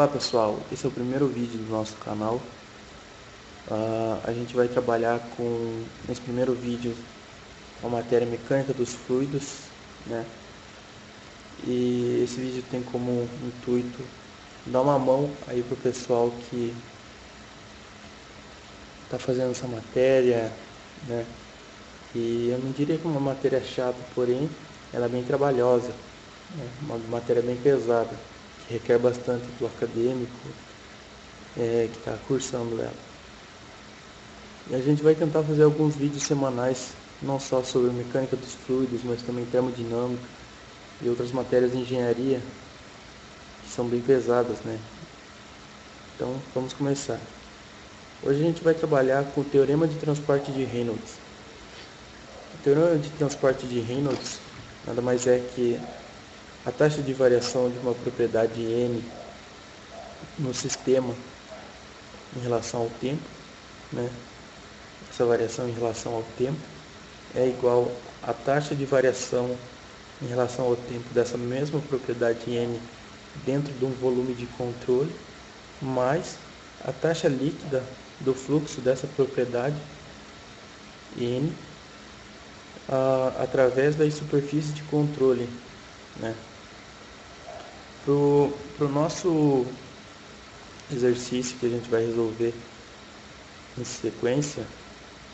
Olá pessoal, esse é o primeiro vídeo do nosso canal. A gente vai trabalhar nesse primeiro vídeo, a matéria mecânica dos fluidos, né? E esse vídeo tem como intuito dar uma mão aí pro pessoal que está fazendo essa matéria, né? E eu não diria que é uma matéria chata, porém ela é bem trabalhosa, né? Uma matéria bem pesada, que requer bastante do acadêmico que está cursando ela. E a gente vai tentar fazer alguns vídeos semanais, não só sobre mecânica dos fluidos, mas também termodinâmica e outras matérias de engenharia que são bem pesadas, né? Então vamos começar. Hoje a gente vai trabalhar com o teorema de transporte de Reynolds. O teorema de transporte de Reynolds nada mais é que a taxa de variação de uma propriedade n no sistema em relação ao tempo, né? Essa variação em relação ao tempo é igual à taxa de variação em relação ao tempo dessa mesma propriedade n dentro de um volume de controle, mais a taxa líquida do fluxo dessa propriedade n através da superfície de controle, né? Pro nosso exercício que a gente vai resolver em sequência,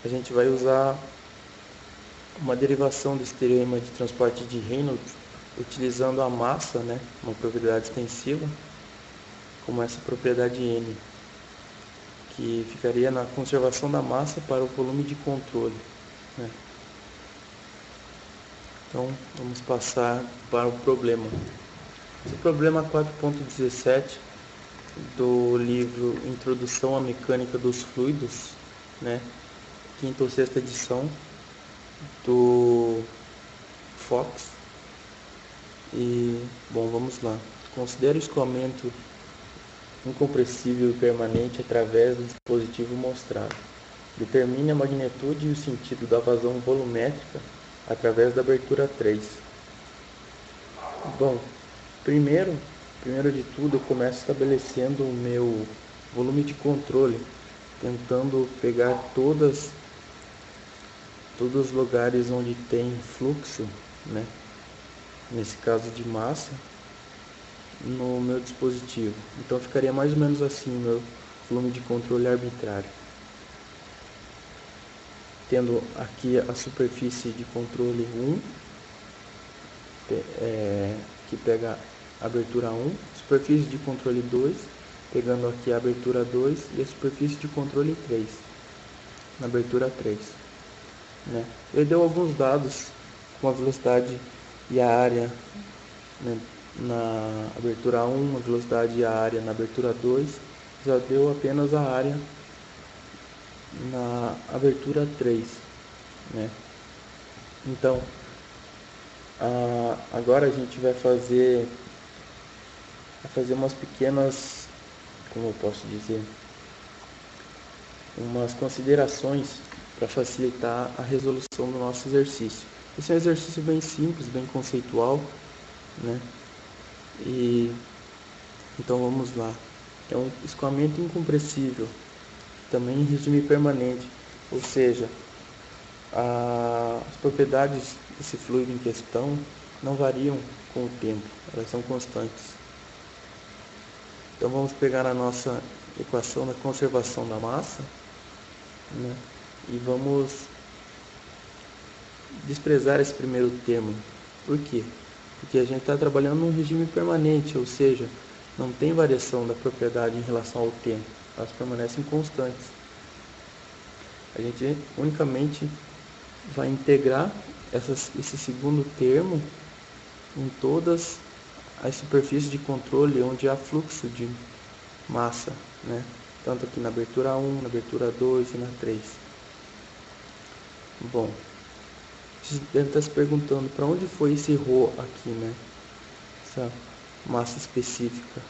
a gente vai usar uma derivação desse teorema de transporte de Reynolds utilizando a massa, né, uma propriedade extensiva, como essa propriedade n, que ficaria na conservação da massa para o volume de controle, né? Então, vamos passar para o problema. Esse problema 4.17 do livro Introdução à Mecânica dos Fluidos, né, quinta ou sexta edição do Fox. E, bom, vamos lá. Considere o escoamento incompressível e permanente através do dispositivo mostrado. Determine a magnitude e o sentido da vazão volumétrica através da abertura 3. Bom, primeiro de tudo eu começo estabelecendo o meu volume de controle, tentando pegar todos os lugares onde tem fluxo, né, nesse caso de massa, no meu dispositivo. Então ficaria mais ou menos assim o meu volume de controle arbitrário, tendo aqui a superfície de controle 1, que pega a abertura 1, superfície de controle 2, pegando aqui a abertura 2, e a superfície de controle 3, na abertura 3. Né? Ele deu alguns dados com a velocidade e a área, né, na abertura 1, a velocidade e a área na abertura 2, já deu apenas a área na abertura 3, né? Então, agora a gente vai fazer umas pequenas, como eu posso dizer, umas considerações para facilitar a resolução do nosso exercício. Esse é um exercício bem simples, bem conceitual, né? E então vamos lá. É um escoamento incompressível, também em regime permanente, ou seja, as propriedades desse fluido em questão não variam com o tempo, elas são constantes. Então vamos pegar a nossa equação da conservação da massa, né, e vamos desprezar esse primeiro termo. Por quê? Porque a gente está trabalhando num regime permanente, ou seja, não tem variação da propriedade em relação ao tempo, elas permanecem constantes. A gente unicamente vai integrar esse segundo termo em todas as superfícies de controle onde há fluxo de massa, né? Tanto aqui na abertura 1, na abertura 2 e na 3. Bom, você deve estar se perguntando para onde foi esse ρ aqui, né? Essa massa específica.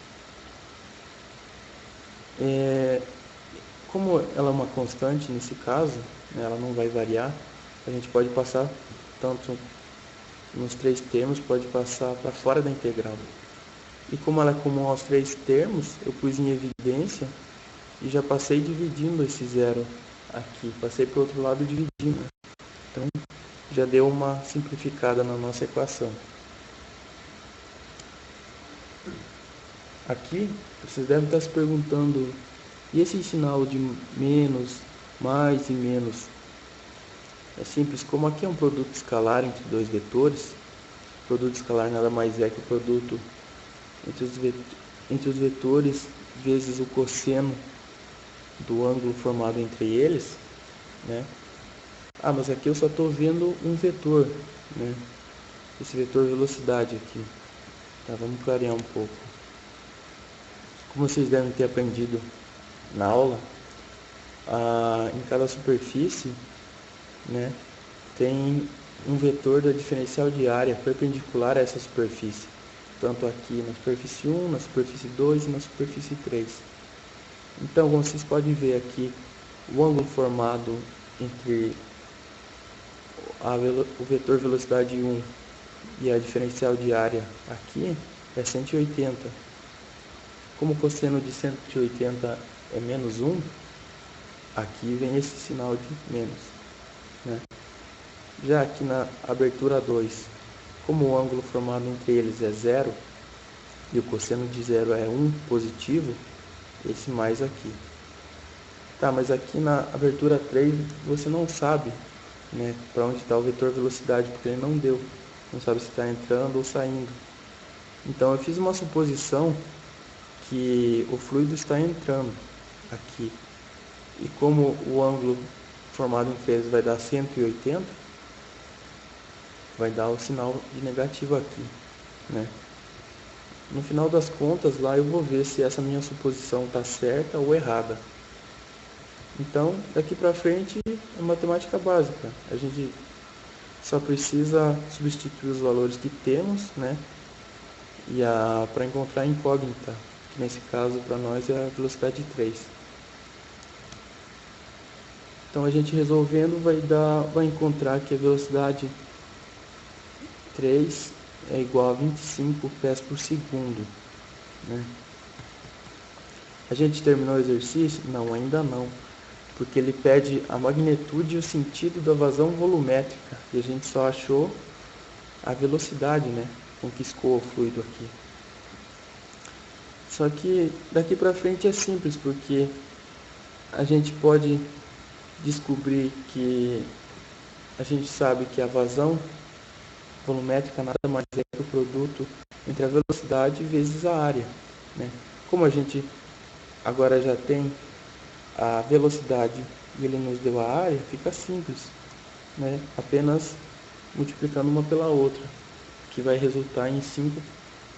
Como ela é uma constante nesse caso, né, ela não vai variar, a gente pode passar tanto nos três termos, pode passar para fora da integral. E como ela é comum aos três termos, eu pus em evidência e já passei dividindo esse zero aqui. Passei para o outro lado dividindo. Então, já deu uma simplificada na nossa equação. Aqui, vocês devem estar se perguntando, e esse sinal de menos, mais e menos? É simples, como aqui é um produto escalar entre dois vetores, o produto escalar nada mais é que o produto entre os vetores vezes o cosseno do ângulo formado entre eles, né? Mas aqui eu só estou vendo um vetor, né? Esse vetor velocidade aqui. Tá, vamos clarear um pouco. Como vocês devem ter aprendido na aula, em cada superfície, né, tem um vetor da diferencial de área perpendicular a essa superfície. Tanto aqui na superfície 1, na superfície 2 e na superfície 3. Então, como vocês podem ver aqui, o ângulo formado entre o vetor velocidade 1 e a diferencial de área aqui é 180. Como o cosseno de 180 é menos 1, aqui vem esse sinal de menos, né? Já aqui na abertura 2, como o ângulo formado entre eles é 0 e o cosseno de 0 é 1 positivo, esse mais aqui. Tá, mas aqui na abertura 3 você não sabe, né, para onde está o vetor velocidade, porque ele não deu. Não sabe se está entrando ou saindo. Então eu fiz uma suposição que o fluido está entrando aqui. E como o ângulo formado entre eles vai dar 180, vai dar o sinal de negativo aqui, né? No final das contas, lá eu vou ver se essa minha suposição está certa ou errada. Então, daqui para frente é matemática básica. A gente só precisa substituir os valores que temos, né? E para encontrar a incógnita, que nesse caso para nós é a velocidade 3. Então a gente resolvendo vai encontrar que a velocidade 3 é igual a 25 pés por segundo, né? A gente terminou o exercício? Não, ainda não, porque ele pede a magnitude e o sentido da vazão volumétrica, e a gente só achou a velocidade, né, com que escoa o fluido aqui. Só que daqui para frente é simples, porque a gente pode descobrir que a gente sabe que a vazão volumétrica nada mais é que o produto entre a velocidade vezes a área, né? Como a gente agora já tem a velocidade e ele nos deu a área, fica simples, né? Apenas multiplicando uma pela outra, que vai resultar em 5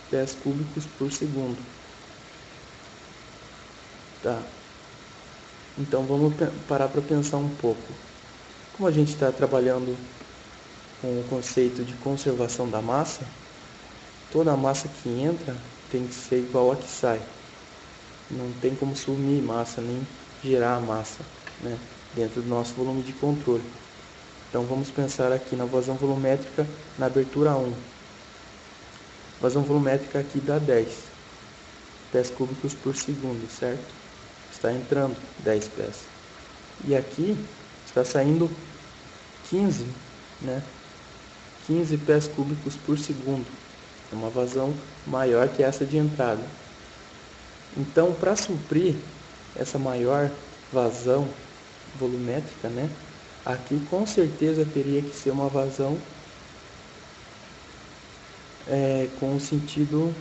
pés cúbicos por segundo. Tá. Então vamos parar para pensar um pouco. Como a gente está trabalhando com o conceito de conservação da massa, toda a massa que entra tem que ser igual a que sai. Não tem como sumir massa, nem gerar massa, né, dentro do nosso volume de controle. Então vamos pensar aqui na vazão volumétrica na abertura 1. Vazão volumétrica aqui dá 10 pés cúbicos por segundo, certo? Está entrando 10 pés. E aqui está saindo 15, né? 15 pés cúbicos por segundo. É uma vazão maior que essa de entrada. Então, para suprir essa maior vazão volumétrica, né, aqui com certeza teria que ser uma vazão com o sentido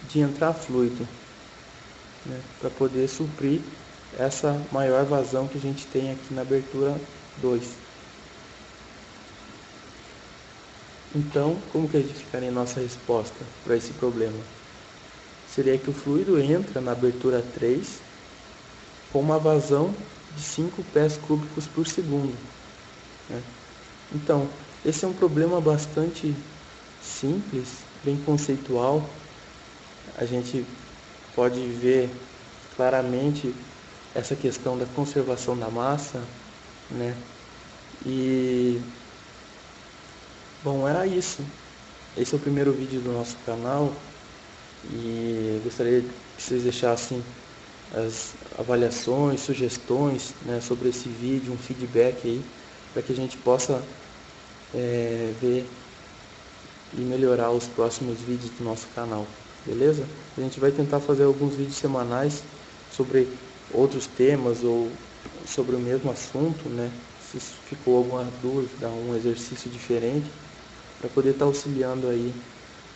de entrar fluido, né, para poder suprir essa maior vazão que a gente tem aqui na abertura 2. Então, como que a gente ficaria a nossa resposta para esse problema? Seria que o fluido entra na abertura 3 com uma vazão de 5 pés cúbicos por segundo, né? Então, esse é um problema bastante simples, bem conceitual. A gente pode ver claramente essa questão da conservação da massa, né? E, bom, era isso. Esse é o primeiro vídeo do nosso canal. E gostaria que vocês deixassem as avaliações, sugestões, né, sobre esse vídeo, um feedback aí, para que a gente possa ver e melhorar os próximos vídeos do nosso canal, beleza? A gente vai tentar fazer alguns vídeos semanais sobre outros temas ou sobre o mesmo assunto, né? Se ficou alguma dúvida, um exercício diferente, para poder estar auxiliando aí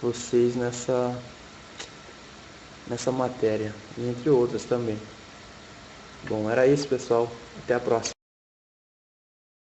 vocês nessa matéria, e entre outras também. Bom, era isso, pessoal. Até a próxima.